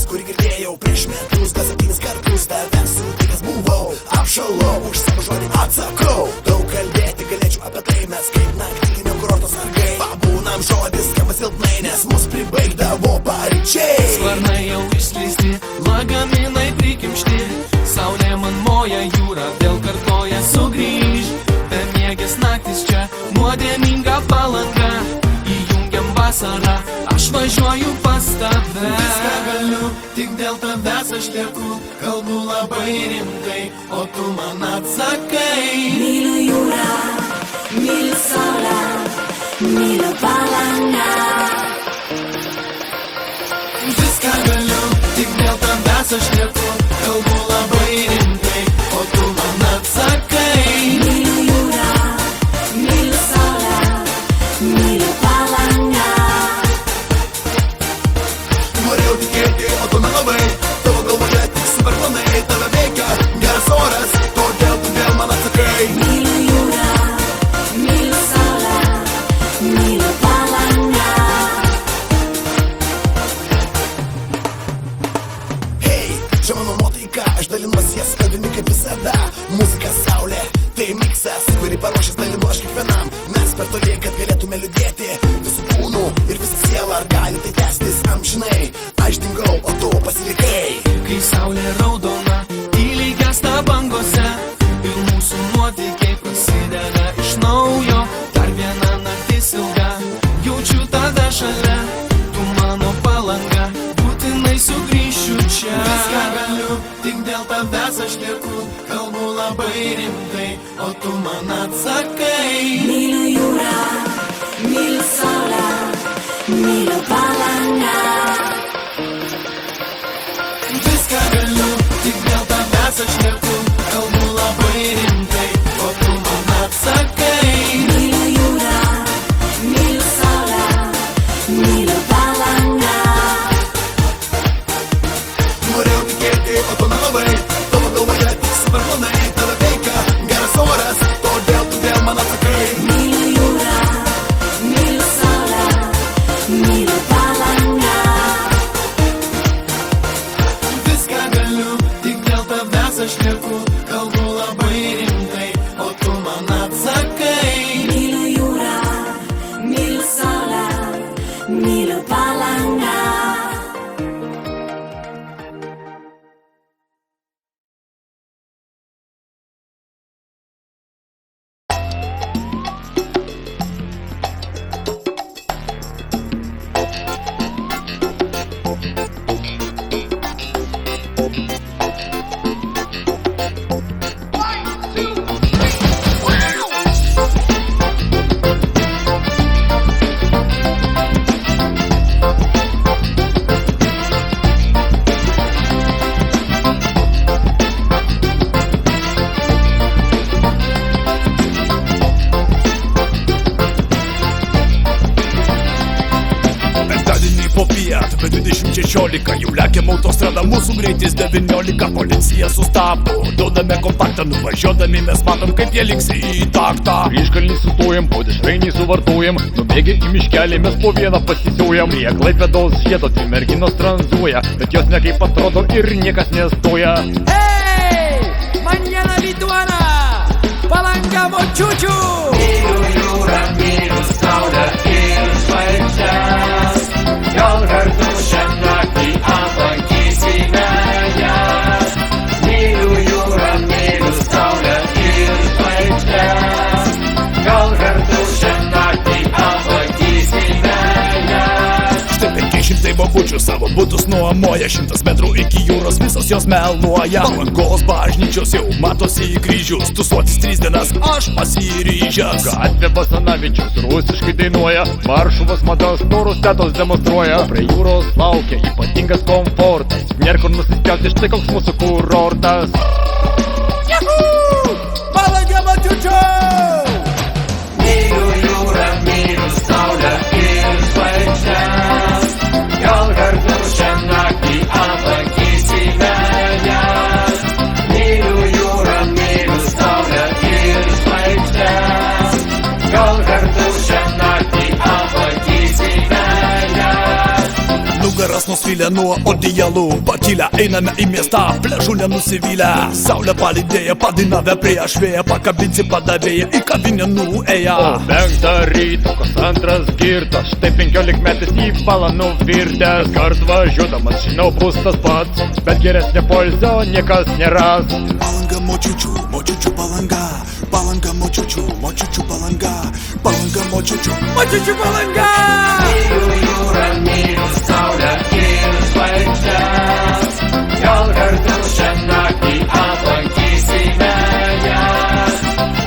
Kurį girdėjau prieš metus, gal 7 kartus tavęs sutikęs buvau. Apšalau, už savo žodį atsakau. Daug kalbėti galėčiau apie tai, mes kaip naktinio kurorto sargai. Pabūnam žodis skamba silpnai, nes mus pribaigdavo paryčiai. Sparnai jau išskleisti, lagaminai prikimšti. Saulė man moja, jūra vėl kartoja sugrįž. Bemiegės naktis čia, nuodėminga palanga. Įjungiam vasarą, aš važiuoju pas tave. Viską galiu, tik dėl tavęs aš lieku. Kalbu labai rimtai, o tu man atsakai. Myliu jūrą, myliu saulę, myliu palangą. Viską galiu, tik dėl tavęs aš lieku. Kalbu labai rimtai, o tu man atsakai. Myliu jūrą, myliu saulę, myliu palangą. Norėjau tikėti, o tu melavai. Tavo galvoje tik super planai. Tave veikia geras oras, todėl man atsakai. Myliu jūrą, myliu saulę, myliu palangą. Hei, čia mano nuotaika, aš dalinuos jas kalbimi kaip visada. Muzika saulė, tai miksas, kurį paruošęs dalinu aš kiekvienam. Mes per toli, kad galėtume liūdėti visų kūnų ir visą sielą. Ar gali tai tęstis amžinai? Aš dingau, o tu pasilikai. Kai saulė raudona, tyliai gęsta bangose. Ir mūsų nuotykiai prasideda iš naujo. Dar viena naktis ilga, jaučiu tave šalia. Tu mano palanga, būtinai sugrįšiu čia. Viską galiu, tik dėl tavęs aš lieku. Kalbu labai rimtai, o tu man atsakai. Myliu jūrą, myliu saulę, myliu palangą. Viską galiu, tik dėl tavęs aš lieku. Kalbu labai rimtai, o tu man atsakai. Myliu jūrą, myliu saulę, myliu palangą. Norėjau tikėti, o tu melavai. Tavo galvoje tik super planai. Tave veikia geras oras, todėl man atsakai. Myliu jūrą, myliu saulę, myliu palangą. Viską galiu, tik dėl tavęs aš lieku. Kalbu labai rimtai, o tu man atsakai. Myliu jūrą, myliu saulę, myliu palangą. Be 2016 jau lekiam autostrada, mūsų greitis 19. Policija sustabdo, duodame kontaktą, nuvažiuodami mes matom, kaip jie liks į taktą. Kryžkalnį sustojam, po dešrainį suvartojam, nubėgę į miškelį mes po vieną pasisiojam. Prie Klaipėdos žiedo dvi merginos tranzuoja, bet jos nekaip atrodo ir niekas nestoja. Hey, mañana lituana, palanga močiučių. Myliu jūrą, myliu saulę ir žvaigždes. Gal kartu šią naktį aplankysime jas. Myliu jūrą, myliu saulę ir žvaigždes. Gal kartu šią naktį aplankysime jas. Štai 500 bobučių bažnyčių savo butus nuomoja, 100 metrų iki jūros visos jos meluoja. Palangos bažnyčios jau matosi į kryžius, tusuotis 3 dienas aš pasiryžęs. Gatvė Basanavičius rusiškai dainuoja, Varšuvos madas norus tetos demonstruoja. Prie jūros laukia ypatingas komfortas, nėr kur nusispjauti, štai koks mūsų kurortas. Palanga močiučių! Myliu jūrą, myliu saulę ir žvaigždes, gal kartu šią naktį aplankysime jas. Myliu jūrą, myliu saulę ir žvaigždes, gal kartu šią naktį aplankysime jas. Nugaras nusvilę nuo odijalų, pakilę einame į miestą, pležų nenusivylę. Saulę palydėję, padainavę prieš vėją, pakabinsi padavėją į kavinę nuėję. O 5 ryto, kas antras girtas, štai 15 metais į balą nuvirtęs. Kart važiuodamas, žinau, bus tas pats, bet geresnė poilsio niekas neras. Palanga močiučių, močiučių palanga. Palanga močiučių, močiučių palanga. Palanga močiučių. Močiučių palanga! Myliu jūrą, myliu saulę ir žvaigždes, gal kartu šią naktį aplankysime jas.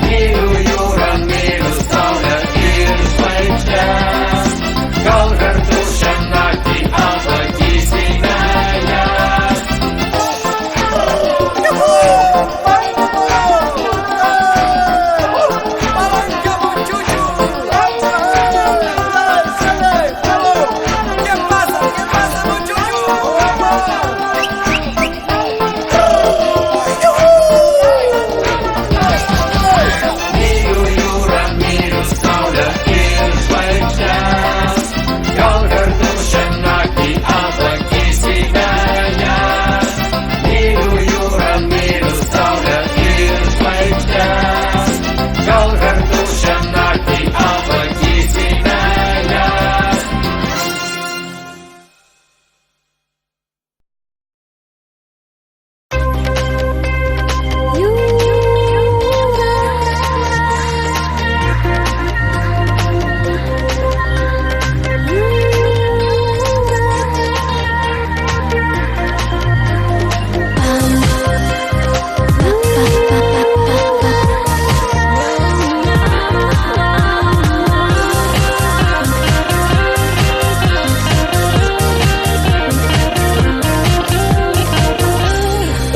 Myliu jūrą, myliu saulę ir žvaigždes, gal kartu šią naktį aplankysime jas. Palanga močiučių! ¿Qué pasa, močiučių? Myliu jūrą, myliu saulę ir žvaigždes, gal kartu šią naktį aplankysime jas. Myliu jūrą, myliu saulę ir žvaigždes, gal kartu šią naktį aplankysime jas.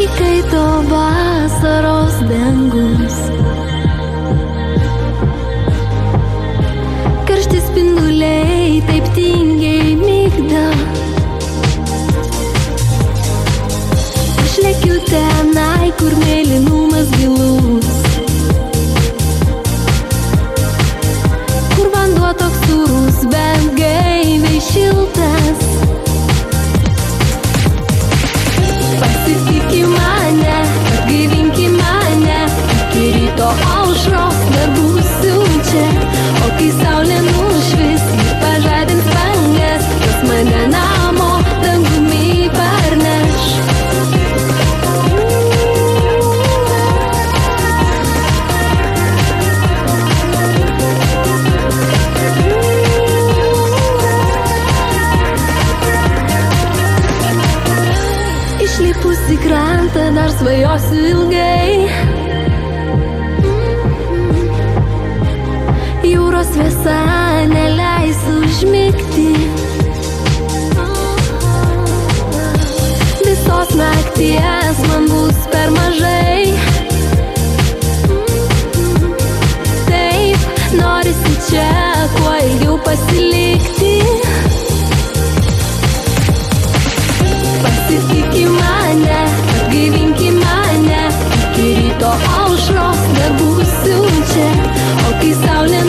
Įkaito vasaros dangus, karšti spinduliai taip tingiai migdo. Aš lekiu tenai, kur mėlynumas gilus, kur vanduo toks sūrus, bet gaiviai šiltas. Pasitikį mane, atgaivinki mane, iki ryto aušros dar būsiu čia. O kai saulė nušvis ir pažadins bangas, kas mane namo dangumi parneš. Išlipus į krantą dar svajosiu ilgai. Jūros vėsa neleis užmigti. Visos nakties man bus per mažai. Taip, norisi čia kuo ilgiau pasilikti. Pasitikį mane, atgaivinki mane, iki ryto aušros dar būsiu čia. O kai saulė